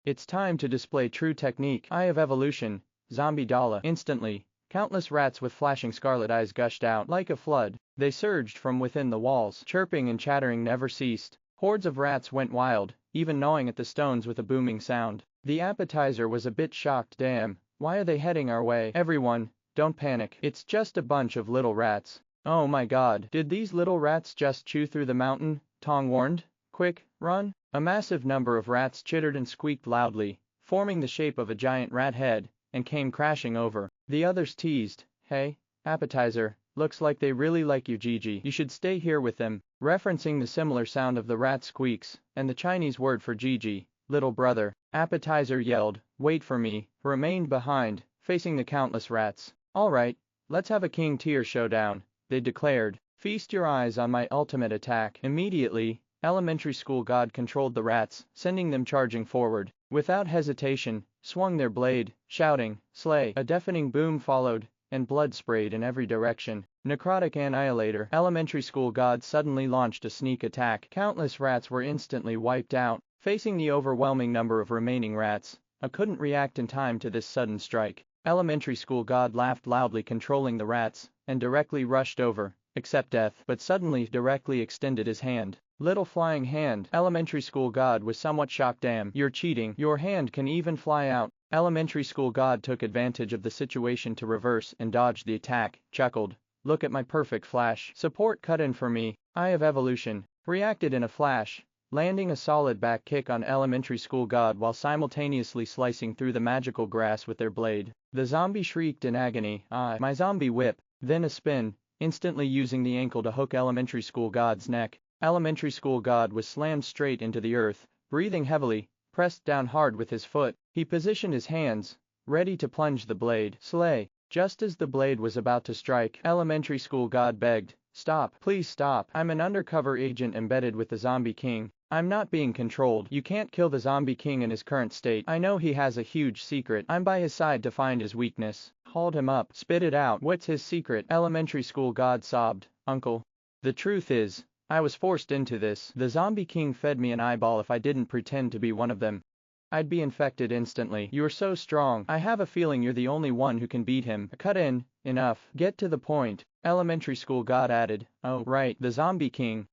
It's time to display true technique. Eye of evolution, zombie Dala. Instantly, countless rats with flashing scarlet eyes gushed out like a flood. They surged from within the walls. Chirping and chattering never ceased. Hordes of rats went wild, even gnawing at the stones with a booming sound. The appetizer was a bit shocked. Damn, why are they heading our way? Everyone, don't panic. It's just a bunch of little rats. Oh my god, did these little rats just chew through the mountain? Tong warned. Quick, run. A massive number of rats chittered and squeaked loudly, forming the shape of a giant rat head, and came crashing over. The others teased, hey, appetizer, looks like they really like you, Gigi. You should stay here with them, referencing the similar sound of the rat squeaks, and the Chinese word for Gigi, little brother. Appetizer yelled, wait for me, remained behind, facing the countless rats. Alright, let's have a king tier showdown, they declared. Feast your eyes on my ultimate attack. Immediately, elementary school god controlled the rats, sending them charging forward. Without hesitation, swung their blade, shouting, slay. A deafening boom followed, and blood sprayed in every direction. Necrotic Annihilator. Elementary school god suddenly launched a sneak attack. Countless rats were instantly wiped out. Facing the overwhelming number of remaining rats, I couldn't react in time to this sudden strike. Elementary school god laughed loudly, controlling the rats, and directly rushed over, accept death, but suddenly directly extended his hand. Little flying hand. Elementary school god was somewhat shocked. Damn, you're cheating. Your hand can even fly out. Elementary school god took advantage of the situation to reverse and dodge the attack, chuckled. Look at my perfect flash. Support cut in for me. Eye of evolution. Reacted in a flash, landing a solid back kick on elementary school god while simultaneously slicing through the magical grass with their blade. The zombie shrieked in agony, my zombie whip, then a spin, instantly using the ankle to hook elementary school god's neck. Elementary school god was slammed straight into the earth, breathing heavily, pressed down hard with his foot. He positioned his hands, ready to plunge the blade. Slay. Just as the blade was about to strike, elementary school god begged, stop, please stop. I'm an undercover agent embedded with the zombie king. I'm not being controlled. You can't kill the zombie king in his current state. I know he has a huge secret. I'm by his side to find his weakness. Hauled him up. Spit it out. What's his secret? Elementary school god sobbed, uncle. The truth is, I was forced into this. The zombie king fed me an eyeball. If I didn't pretend to be one of them, I'd be infected instantly. You're so strong. I have a feeling you're the only one who can beat him. Cut in. Enough. Get to the point. Elementary school god added, oh, right, the zombie king.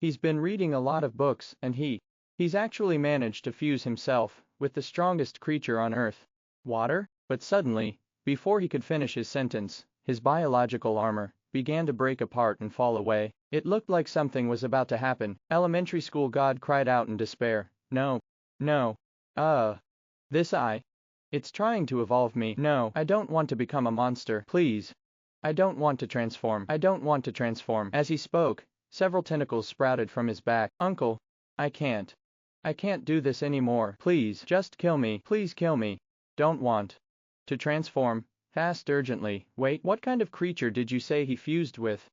He's been reading a lot of books, and he's actually managed to fuse himself with the strongest creature on Earth. Water? But suddenly, before he could finish his sentence, his biological armor began to break apart and fall away. It looked like something was about to happen. Elementary school god cried out in despair. No. No. It's trying to evolve me. No, I don't want to become a monster. Please. I don't want to transform. I don't want to transform. As he spoke, several tentacles sprouted from his back. Uncle, I can't do this anymore. Please, just kill me. Please kill me. Don't want to transform. Fast urgently. Wait, what kind of creature did you say he fused with?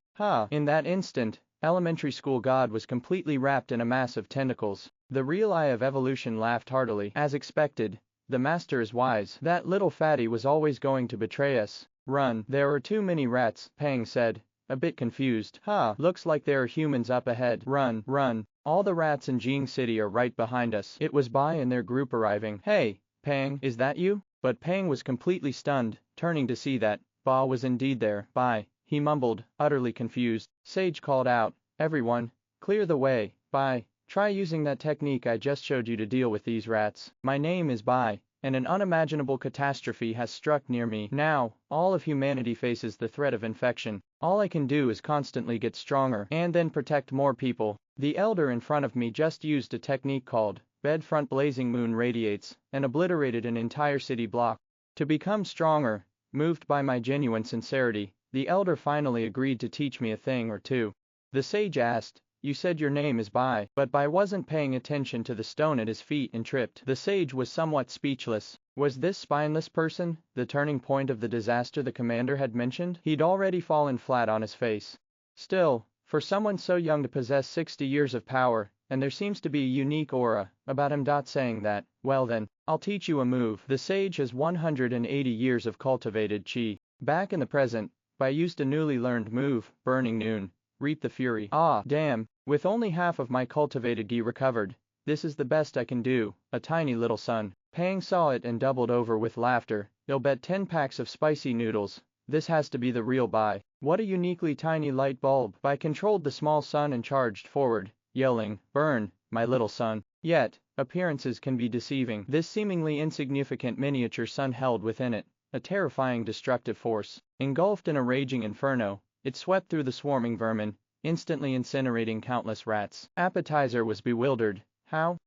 In that instant, elementary school god was completely wrapped in a mass of tentacles. The real Eye of Evolution laughed heartily. As expected, the master is wise. That little fatty was always going to betray us. Run. There are too many rats, Pang said, a bit confused. Looks like there are humans up ahead. Run, run. All the rats in Jing City are right behind us. It was Bai and their group arriving. Hey, Pang, is that you? But Pang was completely stunned, turning to see that Ba was indeed there. Bai, he mumbled, utterly confused. Sage called out, everyone, clear the way. Bai, try using that technique I just showed you to deal with these rats. My name is Bai, and an unimaginable catastrophe has struck near me. Now, all of humanity faces the threat of infection. All I can do is constantly get stronger and then protect more people. The elder in front of me just used a technique called Bedfront Blazing Moon Radiates and obliterated an entire city block. To become stronger, moved by my genuine sincerity, the elder finally agreed to teach me a thing or two. The sage asked, you said your name is Bai, but Bai wasn't paying attention to the stone at his feet and tripped. The sage was somewhat speechless. Was this spineless person the turning point of the disaster the commander had mentioned? He'd already fallen flat on his face. Still, for someone so young to possess 60 years of power, and there seems to be a unique aura about him. Saying that, well then, I'll teach you a move. The sage has 180 years of cultivated chi. Back in the present, Bai used a newly learned move, Burning Noon. Reap the fury. Damn, with only half of my cultivated gi recovered, this is the best I can do, a tiny little son. Pang saw it and doubled over with laughter. You'll bet 10 packs of spicy noodles. This has to be the real Bai. What a uniquely tiny light bulb. Bai controlled the small sun and charged forward, yelling, burn, my little son. Yet, appearances can be deceiving. This seemingly insignificant miniature sun held within it a terrifying destructive force. Engulfed in a raging inferno, it swept through the swarming vermin, instantly incinerating countless rats. Appetizer was bewildered. How?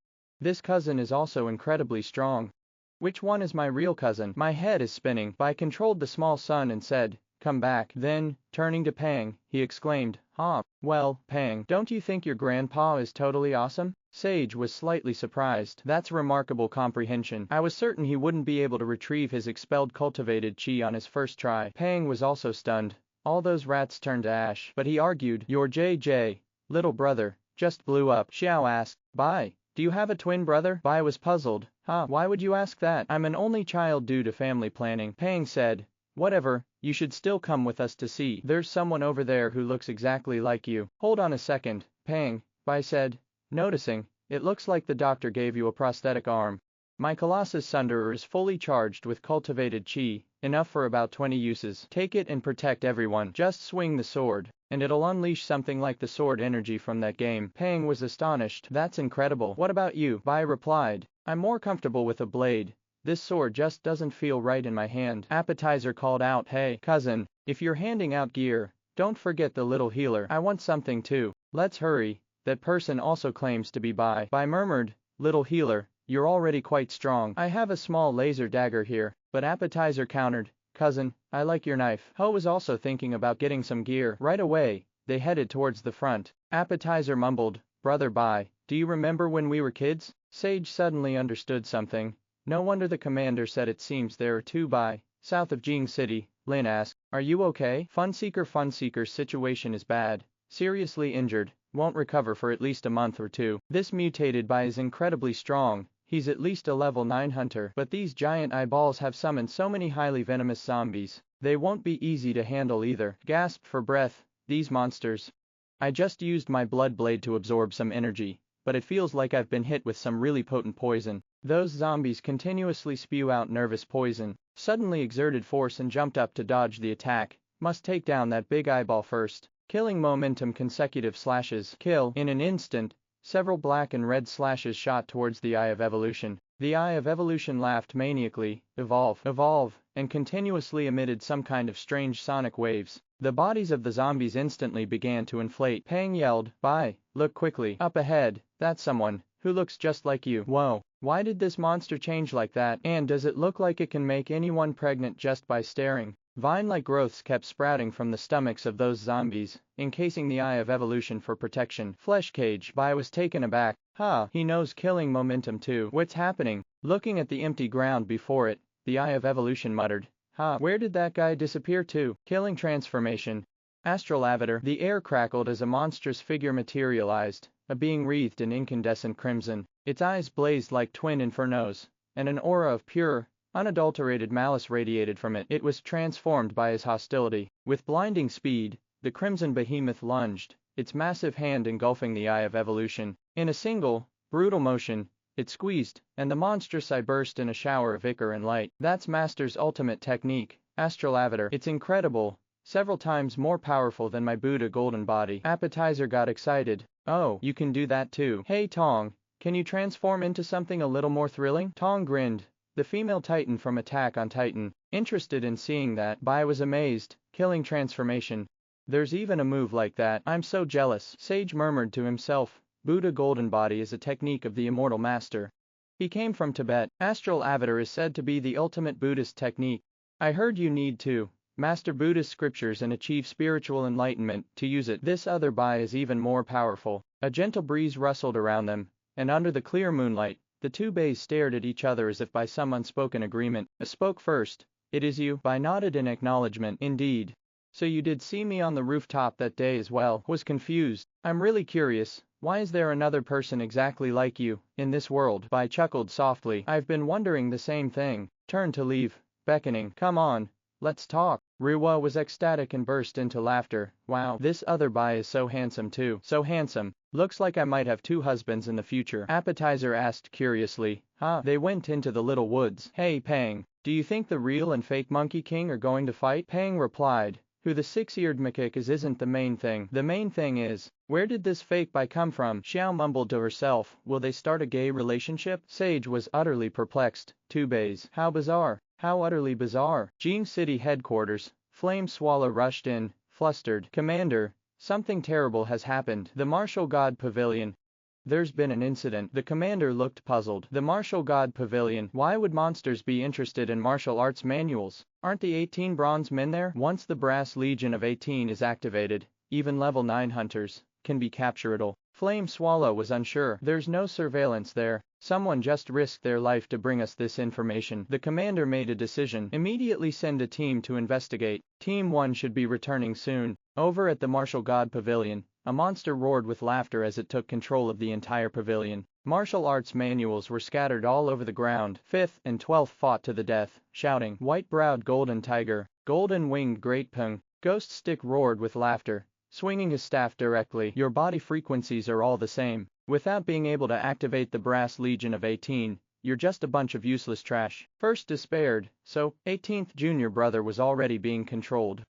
This cousin is also incredibly strong. Which one is my real cousin? My head is spinning. Bai controlled the small sun and said, come back. Then, turning to Pang, he exclaimed, huh? Well, Pang, don't you think your grandpa is totally awesome? Sage was slightly surprised. That's remarkable comprehension. I was certain he wouldn't be able to retrieve his expelled cultivated chi on his first try. Pang was also stunned. All those rats turned to ash. But he argued, your JJ, little brother, just blew up. Xiao asked, Bai, do you have a twin brother? Bai was puzzled. Huh, why would you ask that? I'm an only child due to family planning. Pang said, whatever, you should still come with us to see. There's someone over there who looks exactly like you. Hold on a second, Pang, Bai said, noticing, it looks like the doctor gave you a prosthetic arm. My Colossus Sunderer is fully charged with cultivated chi, enough for about 20 uses. Take it and protect everyone. Just swing the sword, and it'll unleash something like the sword energy from that game. Pang was astonished. That's incredible. What about you? Bai replied, I'm more comfortable with a blade. This sword just doesn't feel right in my hand. Appetizer called out, hey, cousin, if you're handing out gear, don't forget the little healer. I want something too. Let's hurry. That person also claims to be Bai. Bai murmured, little healer, you're already quite strong. I have a small laser dagger here. But Appetizer countered, cousin, I like your knife. Ho was also thinking about getting some gear. Right away, they headed towards the front. Appetizer mumbled, brother Bai, do you remember when we were kids? Sage suddenly understood something. No wonder the commander said it seems there are two Bai, south of Jing City. Lin asked, are you okay? Funseeker's situation is bad. Seriously injured, won't recover for at least a month or two. This mutated Bai is incredibly strong. He's at least a level 9 hunter. But these giant eyeballs have summoned so many highly venomous zombies. They won't be easy to handle either. Gasped for breath, these monsters. I just used my blood blade to absorb some energy, but it feels like I've been hit with some really potent poison. Those zombies continuously spew out nervous poison. Suddenly exerted force and jumped up to dodge the attack. Must take down that big eyeball first. Killing momentum consecutive slashes. Kill. In an instant, several black and red slashes shot towards the Eye of Evolution. The Eye of Evolution laughed maniacally, evolve, evolve, and continuously emitted some kind of strange sonic waves. The bodies of the zombies instantly began to inflate. Pang yelled, Bai, look quickly. Up ahead, that's someone who looks just like you. Whoa, why did this monster change like that? And does it look like it can make anyone pregnant just by staring? Vine-like growths kept sprouting from the stomachs of those zombies, encasing the Eye of Evolution for protection. Flesh cage. Bai was taken aback. He knows killing momentum too. What's happening? Looking at the empty ground before it, the Eye of Evolution muttered. Where did that guy disappear to? Killing transformation. Astral Avatar. The air crackled as a monstrous figure materialized, a being wreathed in incandescent crimson. Its eyes blazed like twin infernos, and an aura of pure, unadulterated malice radiated from it. It was transformed by his hostility. With blinding speed, the crimson behemoth lunged, its massive hand engulfing the Eye of Evolution. In a single, brutal motion, it squeezed, and the monstrous eye burst in a shower of ichor and light. That's Master's ultimate technique, Astral Avatar. It's incredible, several times more powerful than my Buddha golden body. Appetizer got excited. Oh, you can do that too. Hey Tong, can you transform into something a little more thrilling? Tong grinned. The female Titan from Attack on Titan, interested in seeing that. Bai was amazed. Killing transformation. There's even a move like that. I'm so jealous. Sage murmured to himself. Buddha Golden Body is a technique of the Immortal Master. He came from Tibet. Astral Avatar is said to be the ultimate Buddhist technique. I heard you need to master Buddhist scriptures and achieve spiritual enlightenment to use it. This other Bai is even more powerful. A gentle breeze rustled around them, and under the clear moonlight, the two Bays stared at each other as if by some unspoken agreement. I spoke first. It is you. Bai nodded in acknowledgement. Indeed. So you did see me on the rooftop that day as well. Was confused. I'm really curious. Why is there another person exactly like you in this world? Bai chuckled softly. I've been wondering the same thing. Turned to leave, beckoning. Come on. let's talk. Rewa was ecstatic and burst into laughter. Wow, this other Bai is so handsome too. So handsome. Looks like I might have 2 husbands in the future. Appetizer asked curiously. They went into the little woods. Hey Pang, do you think the real and fake Monkey King are going to fight? Pang replied. Who the 6-eared macaque isn't the main thing. The main thing is, where did this fake Bai come from? Xiao mumbled to herself. Will they start a gay relationship? Sage was utterly perplexed. 2 bays. How bizarre. How utterly bizarre. Jing City headquarters. Flame Swallow rushed in, flustered. Commander, something terrible has happened. The Martial God Pavilion. There's been an incident. The commander looked puzzled. The Martial God Pavilion. Why would monsters be interested in martial arts manuals? Aren't the 18 bronze men there? Once the Brass Legion of 18 is activated, even level 9 hunters can be capturable. Flame Swallow was unsure. There's no surveillance there. Someone just risked their life to bring us this information. The commander made a decision. Immediately send a team to investigate. Team 1 should be returning soon. Over at the Martial God Pavilion, a monster roared with laughter as it took control of the entire pavilion. Martial arts manuals were scattered all over the ground. 5th and 12th fought to the death, shouting. White-browed golden tiger, golden-winged great pung. Ghost Stick roared with laughter, swinging his staff directly. Your body frequencies are all the same. Without being able to activate the Brass Legion of 18, you're just a bunch of useless trash. First despaired, so 18th junior brother was already being controlled.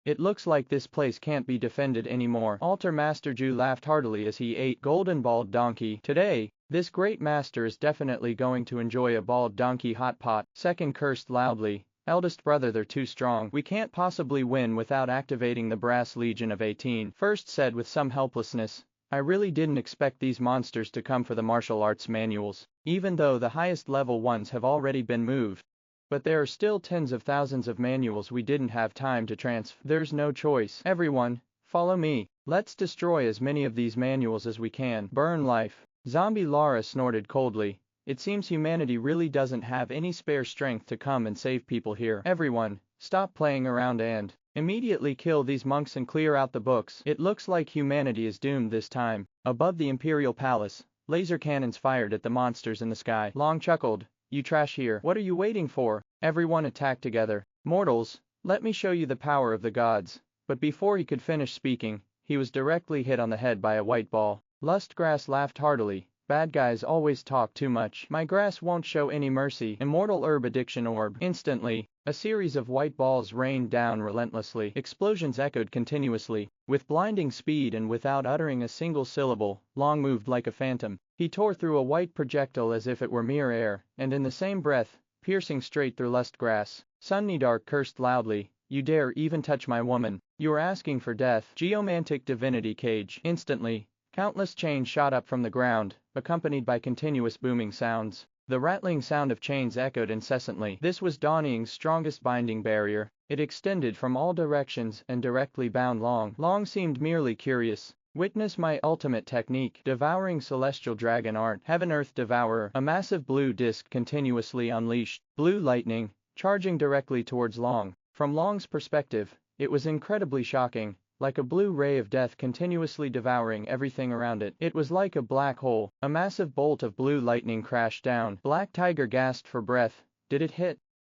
It looks like this place can't be defended anymore. Altar Master Ju laughed heartily as he ate golden bald donkey. Today, this great master is definitely going to enjoy a bald donkey hot pot. Second cursed loudly. Eldest brother, they're too strong. We can't possibly win without activating the Brass Legion of 18. First said with some helplessness. I really didn't expect these monsters to come for the martial arts manuals, even though the highest level ones have already been moved. But there are still tens of thousands of manuals we didn't have time to transfer. There's no choice. Everyone, follow me. Let's destroy as many of these manuals as we can. Burn life. Zombie Lara snorted coldly. It seems humanity really doesn't have any spare strength to come and save people here. Everyone, stop playing around and immediately kill these monks and clear out the books. It looks like humanity is doomed this time. Above the Imperial Palace, laser cannons fired at the monsters in the sky. Long chuckled. You trash here. What are you waiting for? Everyone attack together. Mortals, let me show you the power of the gods. But before he could finish speaking, he was directly hit on the head by a white ball. Lustgrass laughed heartily. Bad guys always talk too much. My grass won't show any mercy. Immortal Herb Addiction Orb. Instantly, a series of white balls rained down relentlessly. Explosions echoed continuously. With blinding speed and without uttering a single syllable, Long moved like a phantom. He tore through a white projectile as if it were mere air, and in the same breath, piercing straight through Lustgrass. Sunnydark cursed loudly. You dare even touch my woman. You are asking for death. Geomantic Divinity Cage. Instantly, countless chains shot up from the ground, accompanied by continuous booming sounds. The rattling sound of chains echoed incessantly. This was Dawning's strongest binding barrier. It extended from all directions and directly bound Long. Long seemed merely curious. Witness my ultimate technique. Devouring Celestial Dragon Art. Heaven Earth Devourer. A massive blue disc continuously unleashed. Blue lightning, charging directly towards Long. From Long's perspective, it was incredibly shocking. Like a blue ray of death continuously devouring everything around it. It was like a black hole. A massive bolt of blue lightning crashed down. Black Tiger gasped for breath. Did it hit?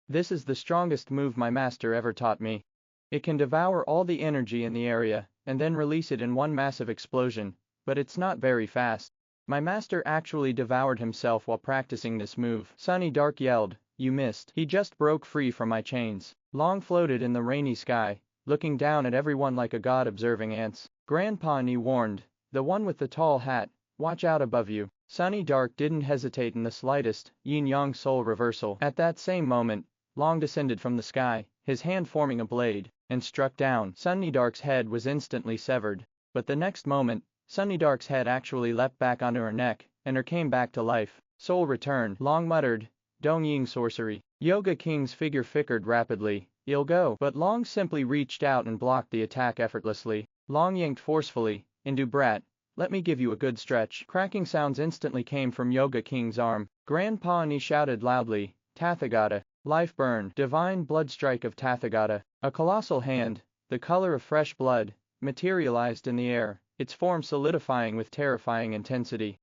This is the strongest move my master ever taught me. It can devour all the energy in the area, and then release it in one massive explosion, but it's not very fast. My master actually devoured himself while practicing this move. Sunny Dark yelled, you missed. He just broke free from my chains. Long floated in the rainy sky, looking down at everyone like a god observing ants. Grandpa Ni warned, the one with the tall hat, watch out above you. Sunny Dark didn't hesitate in the slightest. Yin-yang soul reversal. At that same moment, Long descended from the sky, his hand forming a blade, and struck down. Sunny Dark's head was instantly severed, but the next moment, Sunny Dark's head actually leapt back onto her neck, and her came back to life. Soul returned. Long muttered, Dong Ying sorcery. Yoga King's figure flickered rapidly. You'll go. But Long simply reached out and blocked the attack effortlessly. Long yanked forcefully, Indu brat, let me give you a good stretch. Cracking sounds instantly came from Yoga King's arm. Grandpa Ni shouted loudly, Tathagata, life burn, divine blood strike of Tathagata. A colossal hand, the color of fresh blood, materialized in the air, its form solidifying with terrifying intensity.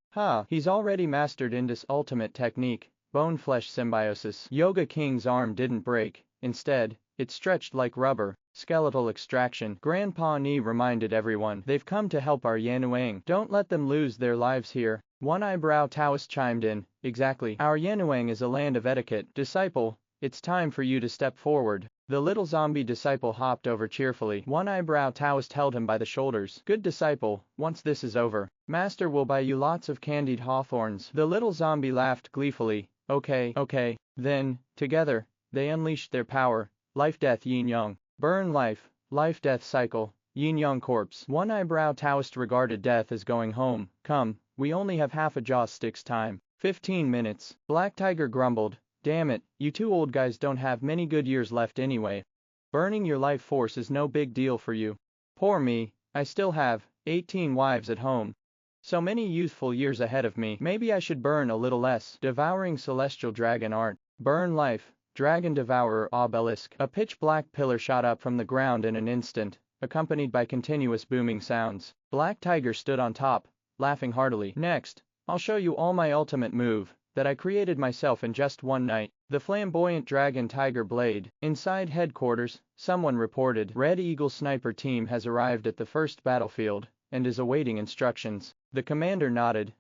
He's already mastered Indus' ultimate technique, bone-flesh symbiosis. Yoga King's arm didn't break. Instead, It stretched like rubber. Skeletal extraction. Grandpa Ni reminded everyone. They've come to help our Yanuang. Don't let them lose their lives here. One eyebrow Taoist chimed in. Exactly. Our Yanuang is a land of etiquette. Disciple, it's time for you to step forward. The little zombie disciple hopped over cheerfully. One eyebrow Taoist held him by the shoulders. Good disciple, once this is over, Master will buy you lots of candied hawthorns. The little zombie laughed gleefully. Okay. Then, together, they unleashed their power. Life-death yin-yang. Burn life-death cycle. Yin-yang corpse. One eyebrow Taoist regarded death as going home. Come, we only have half a jaw stick's time. 15 minutes. Black Tiger grumbled. Damn it, you two old guys don't have many good years left anyway. Burning your life force is no big deal for you. Poor me, I still have 18 wives at home. So many youthful years ahead of me. Maybe I should burn a little less. Devouring celestial dragon art. Burn life. Dragon devourer obelisk. A pitch-black pillar shot up from the ground in an instant, accompanied by continuous booming sounds. Black Tiger stood on top, laughing heartily. Next, I'll show you all my ultimate move that I created myself in just one night. The flamboyant dragon tiger blade. Inside headquarters, someone reported. Red Eagle sniper team has arrived at the first battlefield and is awaiting instructions. The commander nodded.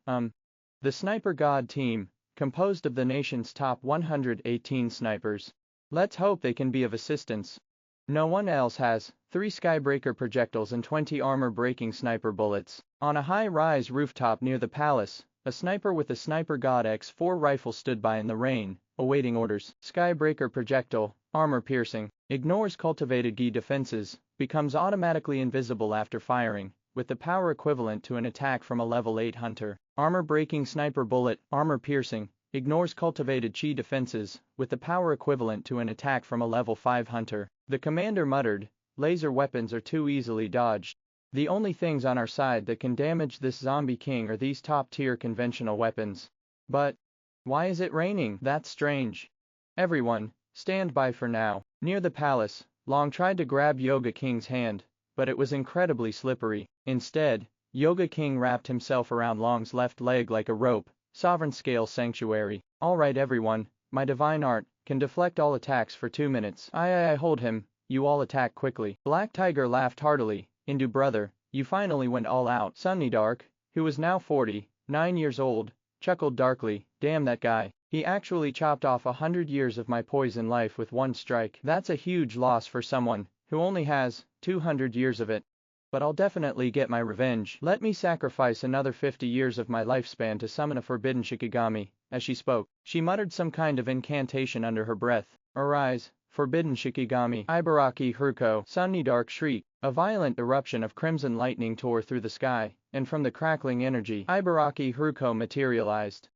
The sniper god team, composed of the nation's top 118 snipers. Let's hope they can be of assistance. No one else has 3 skybreaker projectiles and 20 armor-breaking sniper bullets. On a high-rise rooftop near the palace, a sniper with a Sniper God X4 rifle stood by in the rain, awaiting orders. Skybreaker projectile, armor-piercing, ignores cultivated Gi defenses, becomes automatically invisible after firing, with the power equivalent to an attack from a level 8 hunter. Armor-breaking sniper bullet, armor-piercing, ignores cultivated Chi defenses, with the power equivalent to an attack from a level 5 hunter. The commander muttered, laser weapons are too easily dodged. The only things on our side that can damage this zombie king are these top-tier conventional weapons. But why is it raining? That's strange. Everyone, stand by for now. Near the palace, Long tried to grab Yoga King's hand, but it was incredibly slippery. Instead, Yoga King wrapped himself around Long's left leg like a rope. Sovereign Scale Sanctuary. Alright everyone, my divine art can deflect all attacks for 2 minutes. I hold him, you all attack quickly. Black Tiger laughed heartily. Indu brother, you finally went all out. Sunny Dark, who was now 49 years old, chuckled darkly. Damn that guy. He actually chopped off 100 years of my poison life with one strike. That's a huge loss for someone who only has 200 years of it. But I'll definitely get my revenge. Let me sacrifice another 50 years of my lifespan to summon a forbidden Shikigami. As she spoke, she muttered some kind of incantation under her breath. Arise, forbidden Shikigami. Ibaraki Haruko. Sunny Dark shrieked. A violent eruption of crimson lightning tore through the sky, and from the crackling energy, Ibaraki Haruko materialized.